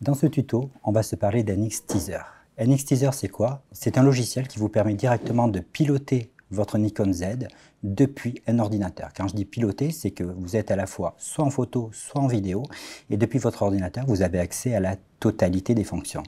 Dans ce tuto, on va se parler d'NX Teaser. NX Teaser, c'est quoi? C'est un logiciel qui vous permet directement de piloter votre Nikon Z depuis un ordinateur. Quand je dis piloter, c'est que vous êtes à la fois soit en photo, soit en vidéo, et depuis votre ordinateur, vous avez accès à la totalité des fonctions.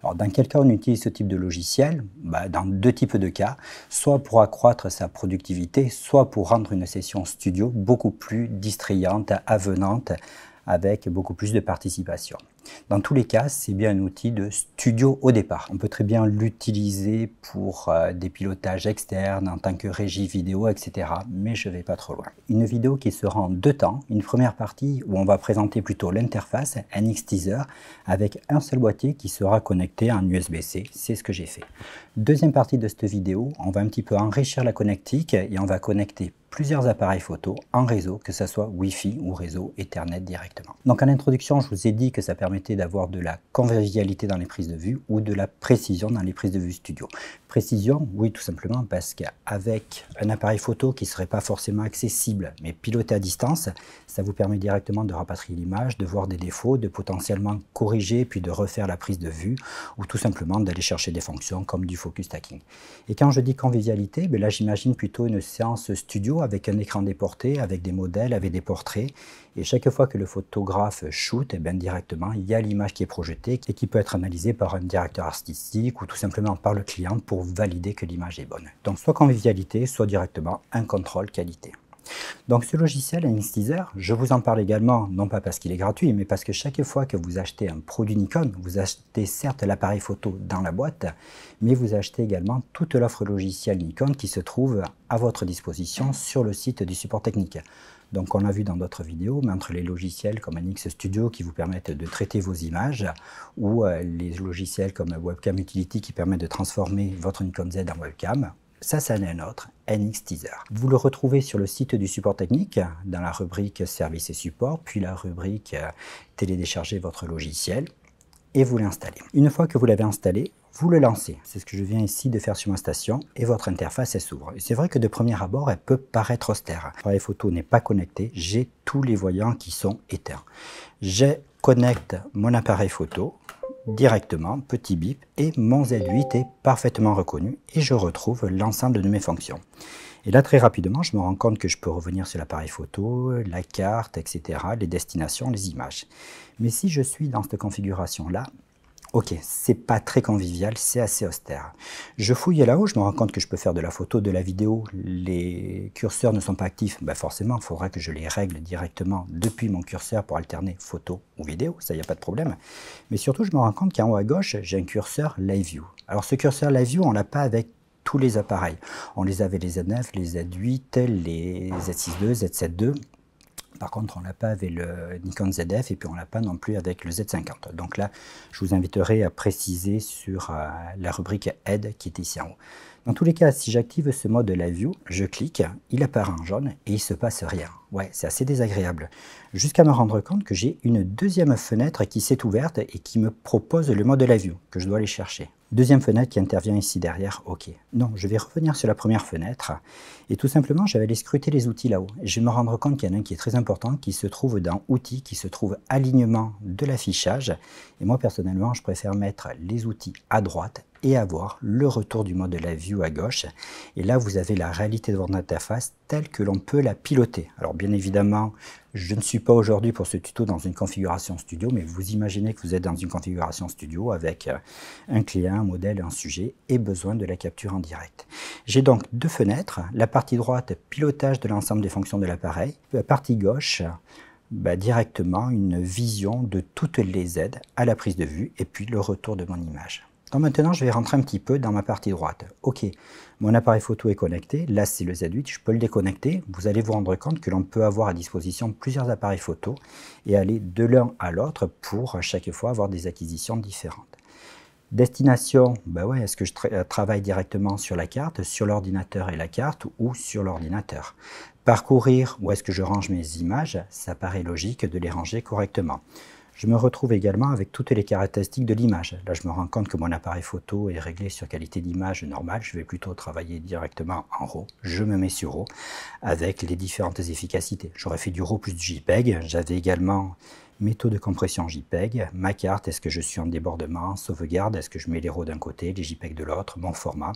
Alors, dans quel cas on utilise ce type de logiciel? Dans deux types de cas, soit pour accroître sa productivité, soit pour rendre une session studio beaucoup plus distrayante, avenante, avec beaucoup plus de participation. Dans tous les cas, c'est bien un outil de studio au départ. On peut très bien l'utiliser pour des pilotages externes, en tant que régie vidéo, etc. Mais je ne vais pas trop loin. Une vidéo qui sera en deux temps. Une première partie où on va présenter plutôt l'interface NX Teaser avec un seul boîtier qui sera connecté en USB-C. C'est ce que j'ai fait. Deuxième partie de cette vidéo, on va un petit peu enrichir la connectique et on va connecter plusieurs appareils photo en réseau, que ce soit Wi-Fi ou réseau Ethernet directement. Donc en introduction, je vous ai dit que ça permettait d'avoir de la convivialité dans les prises de vue ou de la précision dans les prises de vue studio. Précision, oui, tout simplement parce qu'avec un appareil photo qui ne serait pas forcément accessible, mais piloté à distance, ça vous permet directement de rapatrier l'image, de voir des défauts, de potentiellement corriger, puis de refaire la prise de vue, ou tout simplement d'aller chercher des fonctions comme du focus stacking. Et quand je dis convivialité, là j'imagine plutôt une séance studio avec un écran déporté, avec des modèles, avec des portraits. Et chaque fois que le photographe shoot, directement, il y a l'image qui est projetée et qui peut être analysée par un directeur artistique ou tout simplement par le client pour valider que l'image est bonne. Donc soit convivialité, soit directement un contrôle qualité. Donc ce logiciel NX Teaser, je vous en parle également, non pas parce qu'il est gratuit, mais parce que chaque fois que vous achetez un produit Nikon, vous achetez certes l'appareil photo dans la boîte, mais vous achetez également toute l'offre logicielle Nikon qui se trouve à votre disposition sur le site du support technique. Donc on l'a vu dans d'autres vidéos, mais entre les logiciels comme NX Studio qui vous permettent de traiter vos images, ou les logiciels comme Webcam Utility qui permettent de transformer votre Nikon Z en webcam, ça en est un autre, NX Teaser. Vous le retrouvez sur le site du support technique, dans la rubrique Services et support, puis la rubrique Télécharger votre logiciel, et vous l'installez. Une fois que vous l'avez installé, vous le lancez. C'est ce que je viens ici de faire sur ma station, et votre interface s'ouvre. C'est vrai que de premier abord, elle peut paraître austère. L'appareil photo n'est pas connecté, j'ai tous les voyants qui sont éteints. Je connecte mon appareil photo, directement, petit bip, et mon Z8 est parfaitement reconnu et je retrouve l'ensemble de mes fonctions. Et là, très rapidement, je me rends compte que je peux revenir sur l'appareil photo, la carte, etc., les destinations, les images. Mais si je suis dans cette configuration-là, ok, c'est pas très convivial, c'est assez austère. Je fouille là-haut, je me rends compte que je peux faire de la photo, de la vidéo, les curseurs ne sont pas actifs, forcément, il faudra que je les règle directement depuis mon curseur pour alterner photo ou vidéo, ça, il n'y a pas de problème. Mais surtout, je me rends compte qu'en haut à gauche, j'ai un curseur Live View. Alors ce curseur Live View, on ne l'a pas avec tous les appareils. On les avait les Z9, les Z8, les Z6 II, Z7 II. Par contre, on ne l'a pas avec le Nikon ZF et puis on ne l'a pas non plus avec le Z50. Donc là, je vous inviterai à préciser sur la rubrique Aide qui est ici en haut. Dans tous les cas, si j'active ce mode Live View, je clique, il apparaît en jaune et il ne se passe rien. Ouais, c'est assez désagréable. Jusqu'à me rendre compte que j'ai une deuxième fenêtre qui s'est ouverte et qui me propose le mode Live View, que je dois aller chercher. Deuxième fenêtre qui intervient ici derrière, ok. Non, je vais revenir sur la première fenêtre et tout simplement, je vais aller scruter les outils là-haut. Je vais me rendre compte qu'il y en a un qui est très important, qui se trouve dans Outils, qui se trouve Alignement de l'affichage. Et moi, personnellement, je préfère mettre les outils à droite et avoir le retour du mode Live View à gauche. Et là, vous avez la réalité de votre interface telle que l'on peut la piloter. Alors, bien évidemment, je ne suis pas aujourd'hui pour ce tuto dans une configuration studio, mais vous imaginez que vous êtes dans une configuration studio avec un client, un modèle, un sujet et besoin de la capture en direct. J'ai donc deux fenêtres. La partie droite, pilotage de l'ensemble des fonctions de l'appareil. La partie gauche, directement une vision de toutes les aides à la prise de vue et puis le retour de mon image. Donc maintenant, je vais rentrer un petit peu dans ma partie droite. Ok, mon appareil photo est connecté. Là, c'est le Z8. Je peux le déconnecter. Vous allez vous rendre compte que l'on peut avoir à disposition plusieurs appareils photo et aller de l'un à l'autre pour chaque fois avoir des acquisitions différentes. Destination, ouais, est-ce que je travaille directement sur la carte, sur l'ordinateur et la carte ou sur l'ordinateur? Parcourir, où est-ce que je range mes images? Ça paraît logique de les ranger correctement. Je me retrouve également avec toutes les caractéristiques de l'image. Là, je me rends compte que mon appareil photo est réglé sur qualité d'image normale. Je vais plutôt travailler directement en RAW. Je me mets sur RAW avec les différentes efficacités. J'aurais fait du RAW plus du JPEG. J'avais également mes taux de compression JPEG, ma carte, est-ce que je suis en débordement, sauvegarde, est-ce que je mets les RAW d'un côté, les JPEG de l'autre, mon format,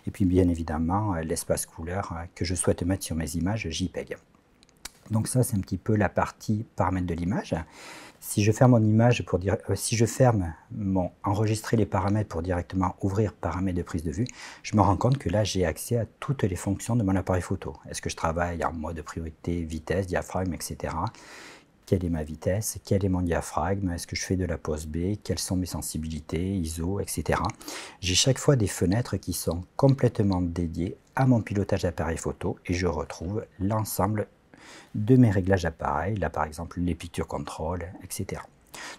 et puis bien évidemment l'espace couleur que je souhaite mettre sur mes images JPEG. Donc ça, c'est un petit peu la partie paramètres de l'image. Si je ferme mon image pour dire, si je ferme mon enregistrer les paramètres pour directement ouvrir paramètres de prise de vue, je me rends compte que là, j'ai accès à toutes les fonctions de mon appareil photo. Est-ce que je travaille en mode priorité, vitesse, diaphragme, etc. Quelle est ma vitesse? Quel est mon diaphragme? Est-ce que je fais de la pose B? Quelles sont mes sensibilités, ISO, etc. J'ai chaque fois des fenêtres qui sont complètement dédiées à mon pilotage d'appareil photo et je retrouve l'ensemble de mes réglages d'appareil, là par exemple les picture control, etc.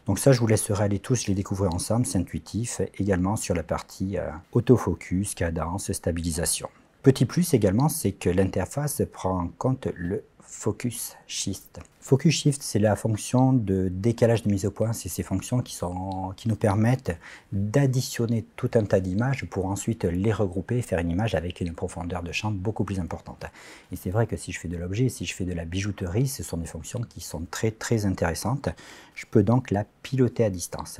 Donc ça, je vous laisserai aller tous les découvrir ensemble, c'est intuitif, également sur la partie autofocus, cadence, stabilisation. Petit plus également, c'est que l'interface prend en compte le Focus Shift. Focus Shift, c'est la fonction de décalage de mise au point. C'est ces fonctions qui nous permettent d'additionner tout un tas d'images pour ensuite les regrouper et faire une image avec une profondeur de champ beaucoup plus importante. Et c'est vrai que si je fais de l'objet, si je fais de la bijouterie, ce sont des fonctions qui sont très intéressantes. Je peux donc la piloter à distance.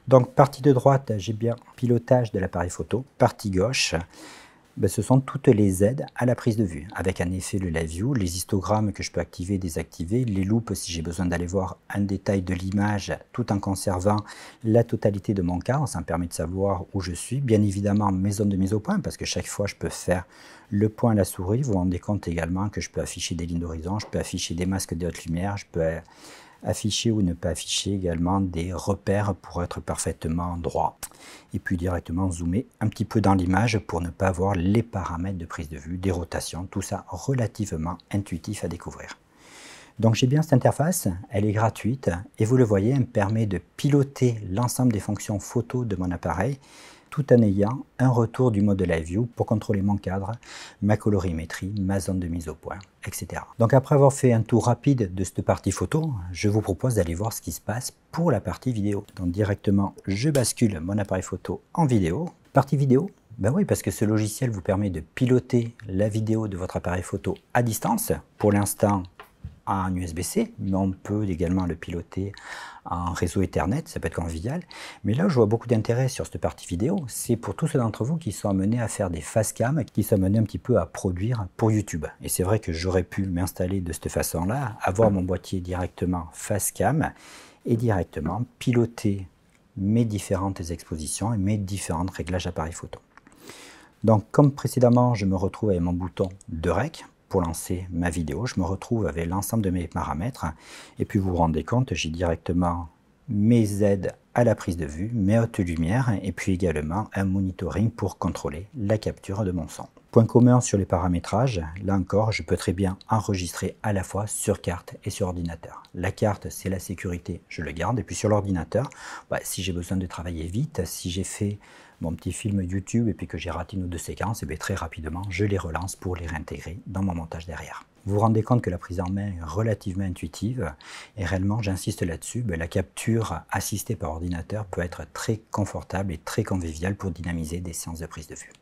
Donc partie de droite, j'ai bien pilotage de l'appareil photo. Partie gauche, ce sont toutes les aides à la prise de vue, avec en effet le live view, les histogrammes que je peux activer et désactiver, les loupes si j'ai besoin d'aller voir un détail de l'image tout en conservant la totalité de mon cadre, ça me permet de savoir où je suis, bien évidemment mes zones de mise au point, parce que chaque fois je peux faire le point à la souris, vous vous rendez compte également que je peux afficher des lignes d'horizon, je peux afficher des masques de haute lumière, je peux afficher ou ne pas afficher également des repères pour être parfaitement droit. Et puis directement zoomer un petit peu dans l'image pour ne pas voir les paramètres de prise de vue, des rotations, tout ça relativement intuitif à découvrir. Donc j'ai bien cette interface, elle est gratuite et vous le voyez, elle me permet de piloter l'ensemble des fonctions photo de mon appareil tout en ayant un retour du mode Live View pour contrôler mon cadre, ma colorimétrie, ma zone de mise au point, etc. Donc après avoir fait un tour rapide de cette partie photo, je vous propose d'aller voir ce qui se passe pour la partie vidéo. Donc directement, je bascule mon appareil photo en vidéo. Partie vidéo, ben oui, parce que ce logiciel vous permet de piloter la vidéo de votre appareil photo à distance. Pour l'instant, en USB-C, mais on peut également le piloter en réseau Ethernet, ça peut être convivial. Mais là où je vois beaucoup d'intérêt sur cette partie vidéo, c'est pour tous ceux d'entre vous qui sont amenés à faire des facecam, qui sont amenés un petit peu à produire pour YouTube. Et c'est vrai que j'aurais pu m'installer de cette façon-là, avoir mon boîtier directement facecam et directement piloter mes différentes expositions et mes différents réglages d'appareil photo. Donc comme précédemment, je me retrouve avec mon bouton de rec pour lancer ma vidéo, je me retrouve avec l'ensemble de mes paramètres et puis vous vous rendez compte, j'ai directement mes aides à la prise de vue, mes hautes lumières et puis également un monitoring pour contrôler la capture de mon son. Point commun sur les paramétrages, là encore, je peux très bien enregistrer à la fois sur carte et sur ordinateur. La carte, c'est la sécurité, je le garde. Et puis sur l'ordinateur, si j'ai besoin de travailler vite, si j'ai fait mon petit film YouTube et puis que j'ai raté une ou deux séquences, et bien très rapidement, je les relance pour les réintégrer dans mon montage derrière. Vous vous rendez compte que la prise en main est relativement intuitive et réellement, j'insiste là-dessus, la capture assistée par ordinateur peut être très confortable et très conviviale pour dynamiser des séances de prise de vue.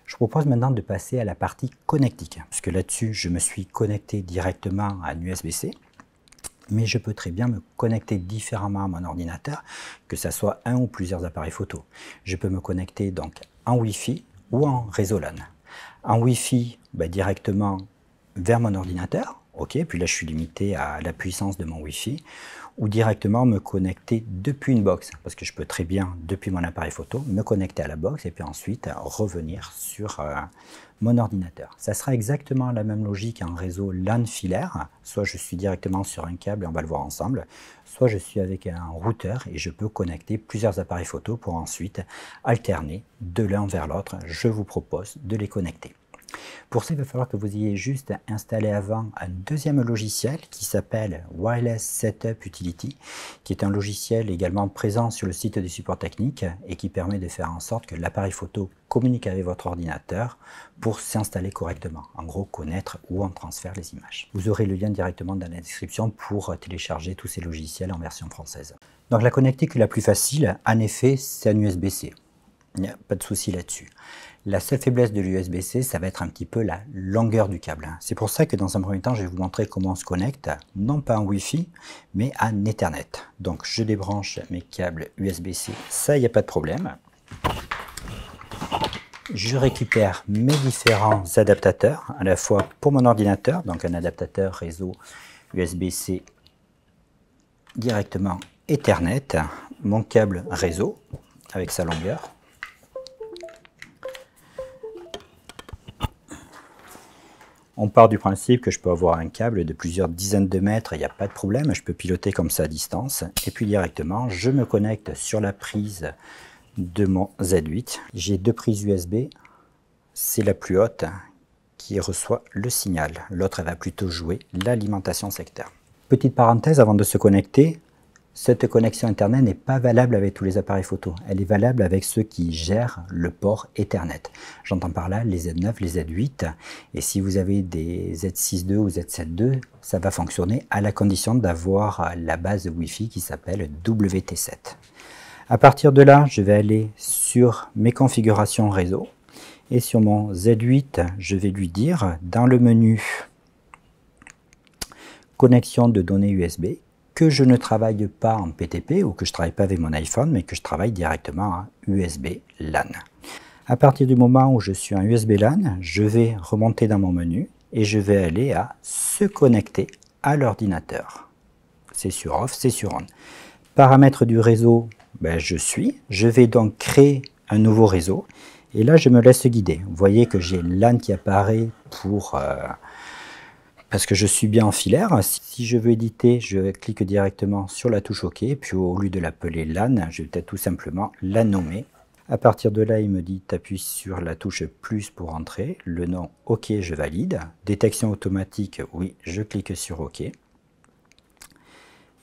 Je vous propose maintenant de passer à la partie connectique, puisque là-dessus, je me suis connecté directement à un USB-C, mais je peux très bien me connecter différemment à mon ordinateur, que ce soit un ou plusieurs appareils photo. Je peux me connecter donc en Wi-Fi ou en réseau LAN. En Wi-Fi, directement vers mon ordinateur, ok, puis là je suis limité à la puissance de mon Wi-Fi, ou directement me connecter depuis une box, parce que je peux très bien, depuis mon appareil photo, me connecter à la box et puis ensuite revenir sur mon ordinateur. Ça sera exactement la même logique en réseau LAN filaire, soit je suis directement sur un câble et on va le voir ensemble, soit je suis avec un routeur et je peux connecter plusieurs appareils photo pour ensuite alterner de l'un vers l'autre. Je vous propose de les connecter. Pour ça, il va falloir que vous ayez juste installé avant un deuxième logiciel qui s'appelle Wireless Setup Utility, qui est un logiciel également présent sur le site du support technique et qui permet de faire en sorte que l'appareil photo communique avec votre ordinateur pour s'installer correctement. En gros, connaître où on transfère les images. Vous aurez le lien directement dans la description pour télécharger tous ces logiciels en version française. Donc la connectique la plus facile, en effet, c'est un USB-C. Il n'y a pas de souci là-dessus. La seule faiblesse de l'USB-C, ça va être un petit peu la longueur du câble. C'est pour ça que dans un premier temps, je vais vous montrer comment on se connecte, non pas en Wi-Fi, mais en Ethernet. Donc je débranche mes câbles USB-C, ça, il n'y a pas de problème. Je récupère mes différents adaptateurs, à la fois pour mon ordinateur, donc un adaptateur réseau USB-C directement Ethernet, mon câble réseau avec sa longueur. On part du principe que je peux avoir un câble de plusieurs dizaines de mètres, il n'y a pas de problème, je peux piloter comme ça à distance. Et puis directement, je me connecte sur la prise de mon Z8. J'ai deux prises USB, c'est la plus haute qui reçoit le signal. L'autre, elle va plutôt jouer l'alimentation secteur. Petite parenthèse avant de se connecter, cette connexion Internet n'est pas valable avec tous les appareils photo. Elle est valable avec ceux qui gèrent le port Ethernet. J'entends par là les Z9, les Z8. Et si vous avez des Z6.2 ou Z7.2, ça va fonctionner à la condition d'avoir la base Wi-Fi qui s'appelle WT7. À partir de là, je vais aller sur mes configurations réseau. Et sur mon Z8, je vais lui dire dans le menu connexion de données USB, que je ne travaille pas en PTP ou que je ne travaille pas avec mon iPhone, mais que je travaille directement en USB LAN. À partir du moment où je suis en USB LAN, je vais remonter dans mon menu et je vais aller à se connecter à l'ordinateur. C'est sur off, c'est sur on. Paramètres du réseau, je vais donc créer un nouveau réseau et là je me laisse guider. Vous voyez que j'ai LAN qui apparaît pour... parce que je suis bien en filaire. Si je veux éditer, je clique directement sur la touche OK, puis au lieu de l'appeler LAN, je vais peut-être tout simplement la nommer. À partir de là, il me dit tu appuies sur la touche plus pour entrer, le nom OK, je valide. Détection automatique, oui, je clique sur OK. Et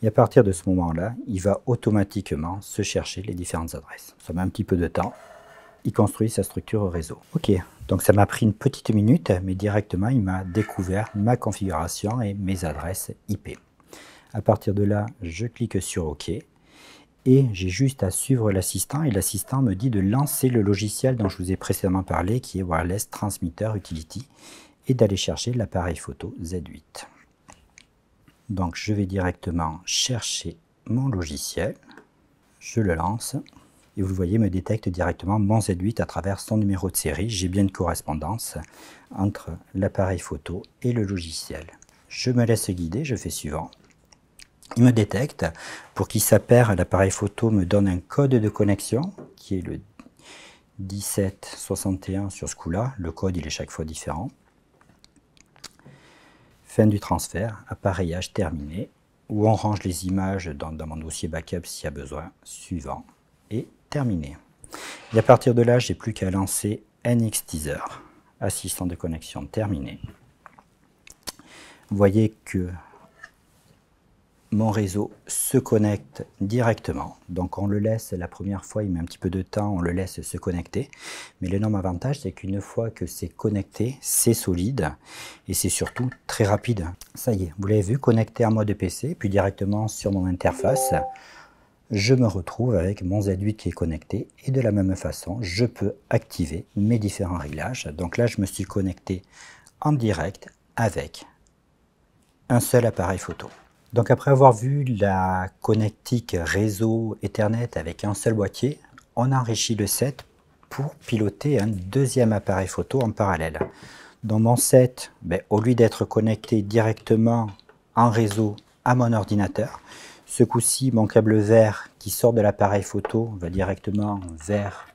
à partir de ce moment-là, il va automatiquement se chercher les différentes adresses. Ça met un petit peu de temps. Il construit sa structure réseau. Ok, donc ça m'a pris une petite minute, mais directement il m'a découvert ma configuration et mes adresses IP. À partir de là, je clique sur OK et j'ai juste à suivre l'assistant et l'assistant me dit de lancer le logiciel dont je vous ai précédemment parlé qui est Wireless Transmitter Utility et d'aller chercher l'appareil photo Z8. Donc je vais directement chercher mon logiciel, je le lance. Et vous le voyez, me détecte directement mon Z8 à travers son numéro de série. J'ai bien une correspondance entre l'appareil photo et le logiciel. Je me laisse guider, je fais suivant. Il me détecte. Pour qu'il s'appare, l'appareil photo me donne un code de connexion qui est le 1761 sur ce coup-là. Le code, il est chaque fois différent. Fin du transfert, appareillage terminé. Où on range les images dans mon dossier backup s'il y a besoin. Suivant. Et terminé. Et à partir de là, j'ai plus qu'à lancer NXteaser. Assistant de connexion terminé. Vous voyez que mon réseau se connecte directement. Donc on le laisse, la première fois, il met un petit peu de temps, on le laisse se connecter. Mais l'énorme avantage, c'est qu'une fois que c'est connecté, c'est solide et c'est surtout très rapide. Ça y est, vous l'avez vu, connecté en mode PC, puis directement sur mon interface. Je me retrouve avec mon Z8 qui est connecté et de la même façon, je peux activer mes différents réglages. Donc là, je me suis connecté en direct avec un seul appareil photo. Donc après avoir vu la connectique réseau Ethernet avec un seul boîtier, on enrichit le set pour piloter un deuxième appareil photo en parallèle. Dans mon set, au lieu d'être connecté directement en réseau à mon ordinateur, ce coup-ci, mon câble vert qui sort de l'appareil photo va directement vers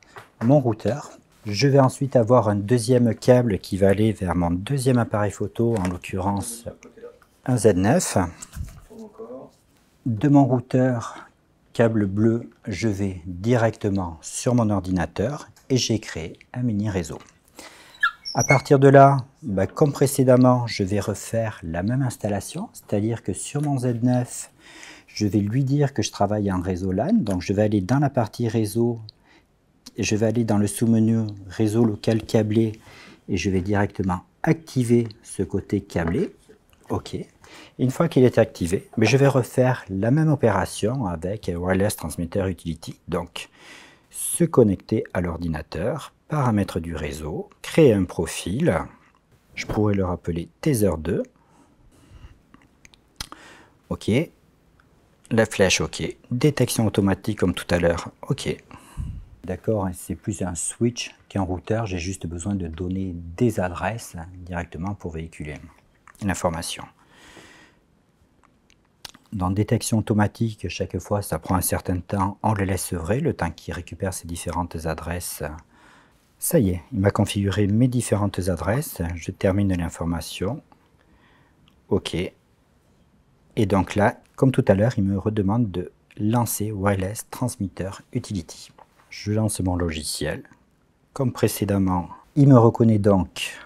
mon routeur. Je vais ensuite avoir un deuxième câble qui va aller vers mon deuxième appareil photo, en l'occurrence un Z9. De mon routeur, câble bleu, je vais directement sur mon ordinateur et j'ai créé un mini réseau. À partir de là, comme précédemment, je vais refaire la même installation, c'est-à-dire que sur mon Z9, je vais lui dire que je travaille en réseau LAN, donc je vais aller dans la partie réseau, je vais aller dans le sous-menu réseau local câblé et je vais directement activer ce côté câblé. OK. Et une fois qu'il est activé, je vais refaire la même opération avec Wireless Transmitter Utility, donc se connecter à l'ordinateur, paramètres du réseau, créer un profil, je pourrais le rappeler Tether2, OK, la flèche OK, détection automatique comme tout à l'heure, OK. D'accord, c'est plus un switch qu'un routeur, j'ai juste besoin de donner des adresses directement pour véhiculer l'information. Dans détection automatique, chaque fois ça prend un certain temps, on le laisse œuvrer, le temps qu'il récupère ces différentes adresses. Ça y est, il m'a configuré mes différentes adresses, je termine l'information, OK. Et donc là, comme tout à l'heure, il me redemande de lancer Wireless Transmitter Utility. Je lance mon logiciel. Comme précédemment, il me reconnaît donc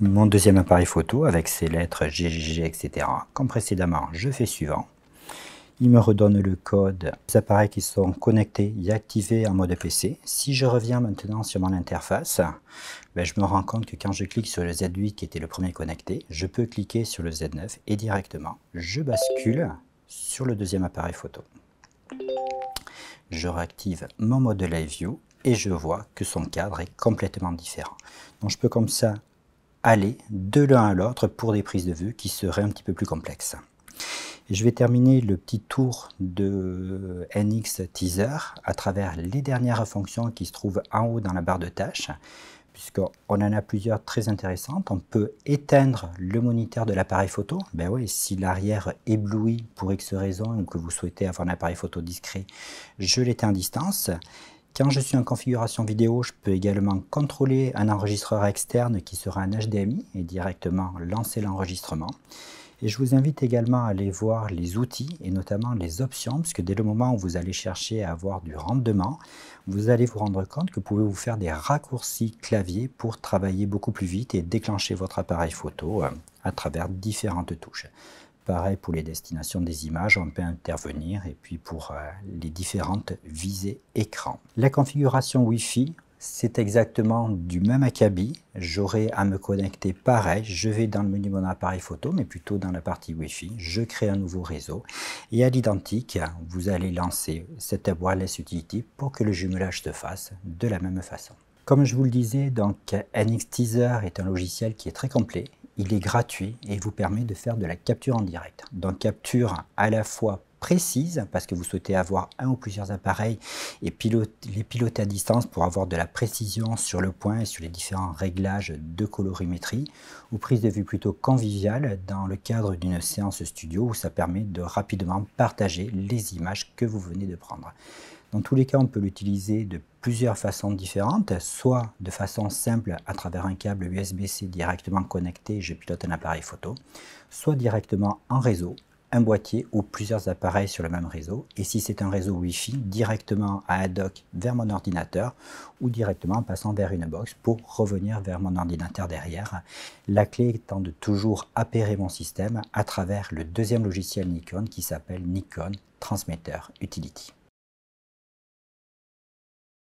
mon deuxième appareil photo avec ses lettres GGG, etc. Comme précédemment, je fais suivant. Il me redonne le code des appareils qui sont connectés et activés en mode PC. Si je reviens maintenant sur mon interface, je me rends compte que quand je clique sur le Z8 qui était le premier connecté, je peux cliquer sur le Z9 et directement, je bascule sur le deuxième appareil photo. Je réactive mon mode Live View et je vois que son cadre est complètement différent. Donc je peux comme ça aller de l'un à l'autre pour des prises de vue qui seraient un petit peu plus complexes. Et je vais terminer le petit tour de NX Teaser à travers les dernières fonctions qui se trouvent en haut dans la barre de tâches, puisqu'on en a plusieurs très intéressantes. On peut éteindre le moniteur de l'appareil photo. Ben oui, si l'arrière éblouit pour X raison ou que vous souhaitez avoir un appareil photo discret, je l'éteins à distance. Quand je suis en configuration vidéo, je peux également contrôler un enregistreur externe qui sera un HDMI et directement lancer l'enregistrement. Et je vous invite également à aller voir les outils et notamment les options, puisque dès le moment où vous allez chercher à avoir du rendement, vous allez vous rendre compte que vous pouvez vous faire des raccourcis clavier pour travailler beaucoup plus vite et déclencher votre appareil photo à travers différentes touches. Pareil pour les destinations des images, on peut intervenir et puis pour les différentes visées écran. La configuration Wi-Fi, c'est exactement du même acabit. J'aurai à me connecter pareil. Je vais dans le menu de mon appareil photo, mais plutôt dans la partie Wi-Fi. Je crée un nouveau réseau. Et à l'identique, vous allez lancer cette Wireless Utility pour que le jumelage se fasse de la même façon. Comme je vous le disais, donc NX Teaser est un logiciel qui est très complet. Il est gratuit et vous permet de faire de la capture en direct. Donc capture à la fois précise, parce que vous souhaitez avoir un ou plusieurs appareils et les piloter à distance pour avoir de la précision sur le point et sur les différents réglages de colorimétrie, ou prise de vue plutôt conviviale dans le cadre d'une séance studio où ça permet de rapidement partager les images que vous venez de prendre. Dans tous les cas, on peut l'utiliser de plusieurs façons différentes, soit de façon simple à travers un câble USB-C directement connecté, je pilote un appareil photo, soit directement en réseau, un boîtier ou plusieurs appareils sur le même réseau, et si c'est un réseau Wi-Fi, directement à un dock vers mon ordinateur ou directement en passant vers une box pour revenir vers mon ordinateur derrière. La clé étant de toujours appairer mon système à travers le deuxième logiciel Nikon qui s'appelle Nikon Transmitter Utility.